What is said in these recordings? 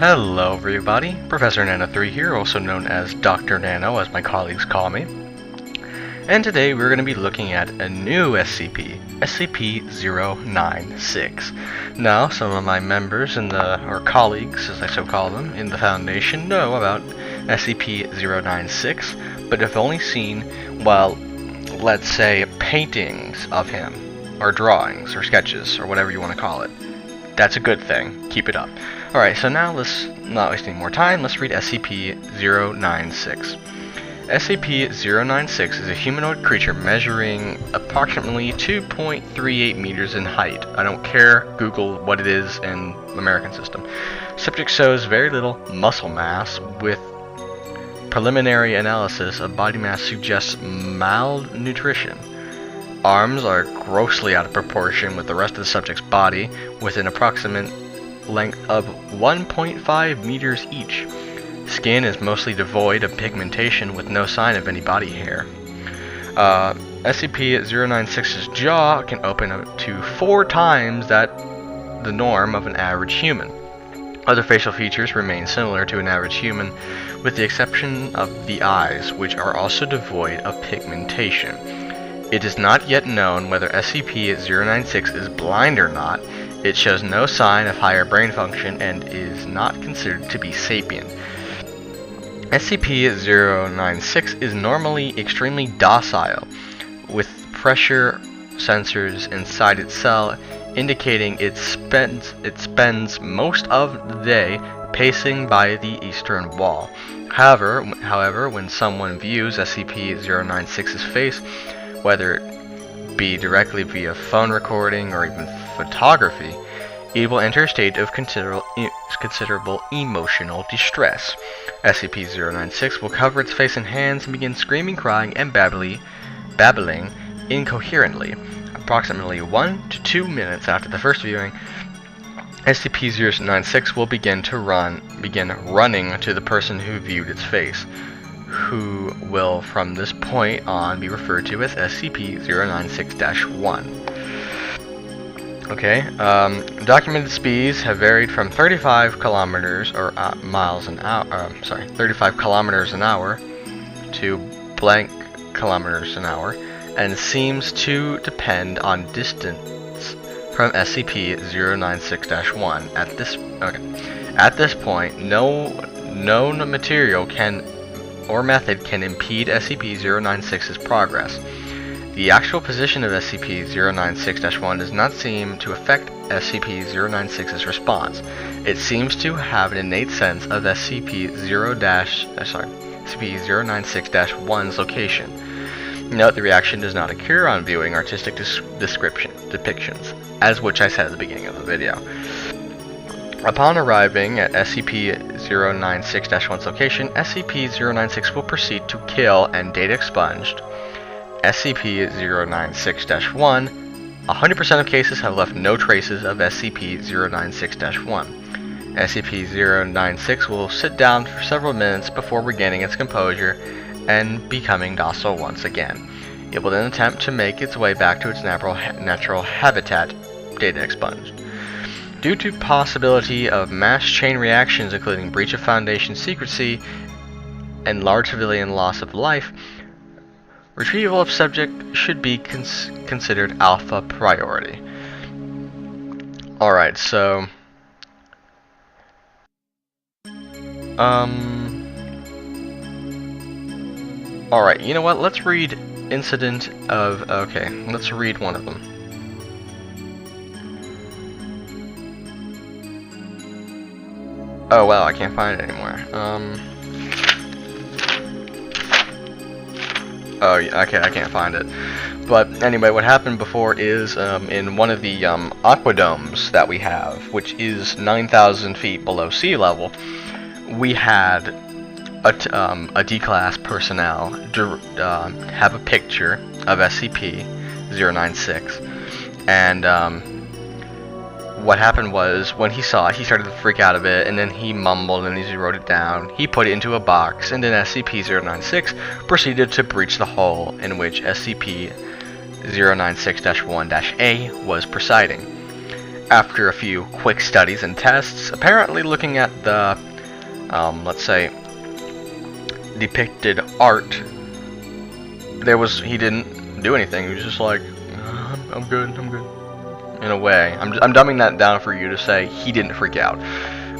Hello everybody, Professor Nano3 here, also known as Dr. Nano as my colleagues call me. And today we're going to be looking at a new SCP, SCP-096. Now, some of my members or colleagues, as I so call them, in the Foundation know about SCP-096, but have only seen, well, let's say, paintings of him, or drawings, or sketches, or whatever you want to call it. That's a good thing. Keep it up. Alright, so now let's not waste any more time. Let's read SCP-096. SCP-096 is a humanoid creature measuring approximately 2.38 meters in height. I don't care. Google what it is in American system. Subject shows very little muscle mass, with preliminary analysis of body mass suggests malnutrition. Arms are grossly out of proportion with the rest of the subject's body, with an approximate length of 1.5 meters each. Skin is mostly devoid of pigmentation with no sign of any body hair. SCP-096's jaw can open up to 4 times the norm of an average human. Other facial features remain similar to an average human, with the exception of the eyes, which are also devoid of pigmentation. It is not yet known whether SCP-096 is blind or not. It shows no sign of higher brain function and is not considered to be sapient. SCP-096 is normally extremely docile, with pressure sensors inside its cell indicating it spends most of the day pacing by the eastern wall. However, when someone views SCP-096's face, whether it be directly via phone recording or even photography, it will enter a state of considerable emotional distress. SCP-096 will cover its face and hands and begin screaming, crying, and babbling incoherently. Approximately 1 to 2 minutes after the first viewing, SCP-096 will begin running to the person who viewed its face, who will from this point on be referred to as SCP-096-1. Okay, documented speeds have varied from 35 kilometers or 35 kilometers an hour to blank kilometers an hour, and seems to depend on distance from SCP-096-1. At this point, no known material or method can impede SCP-096's progress. The actual position of SCP-096-1 does not seem to affect SCP-096's response. It seems to have an innate sense of SCP-096-1's location. Note the reaction does not occur on viewing artistic depictions, as which I said at the beginning of the video. Upon arriving at SCP-096-1's location, SCP-096 will proceed to kill and data expunged SCP-096-1. 100% of cases have left no traces of SCP-096-1. SCP-096 will sit down for several minutes before regaining its composure and becoming docile once again. It will then attempt to make its way back to its natural habitat, data expunged. Due to possibility of mass chain reactions including breach of Foundation secrecy and large civilian loss of life, retrieval of subject should be considered alpha priority. Alright, so alright, you know what, let's read let's read one of them. Oh wow, I can't find it anymore. Oh, okay, I can't find it. But anyway, what happened before is in one of the aquadomes that we have, which is 9,000 feet below sea level, we had a D-class personnel have a picture of SCP-096, and what happened was, when he saw it, he started to freak out a bit, and then he mumbled and he wrote it down. He put it into a box, and then SCP-096 proceeded to breach the hole in which SCP-096-1-A was presiding. after a few quick studies and tests, apparently looking at the, let's say, depicted art, he didn't do anything. He was just like, I'm good. In a way, I'm dumbing that down for you to say he didn't freak out,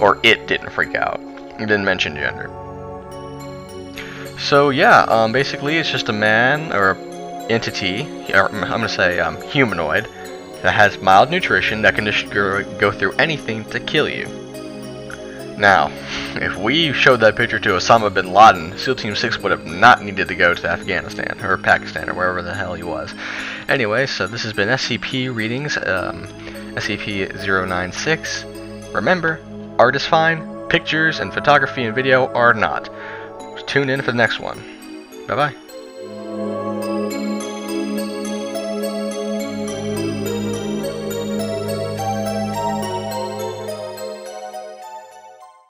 or it didn't freak out. He didn't mention gender. So yeah, basically it's just a man or entity, or I'm gonna say humanoid, that has mild nutrition that can just go through anything to kill you. Now, if we showed that picture to Osama bin Laden, SEAL Team 6 would have not needed to go to Afghanistan, or Pakistan, or wherever the hell he was. Anyway, so this has been SCP Readings, SCP-096. Remember, art is fine, pictures and photography and video are not. Tune in for the next one. Bye-bye.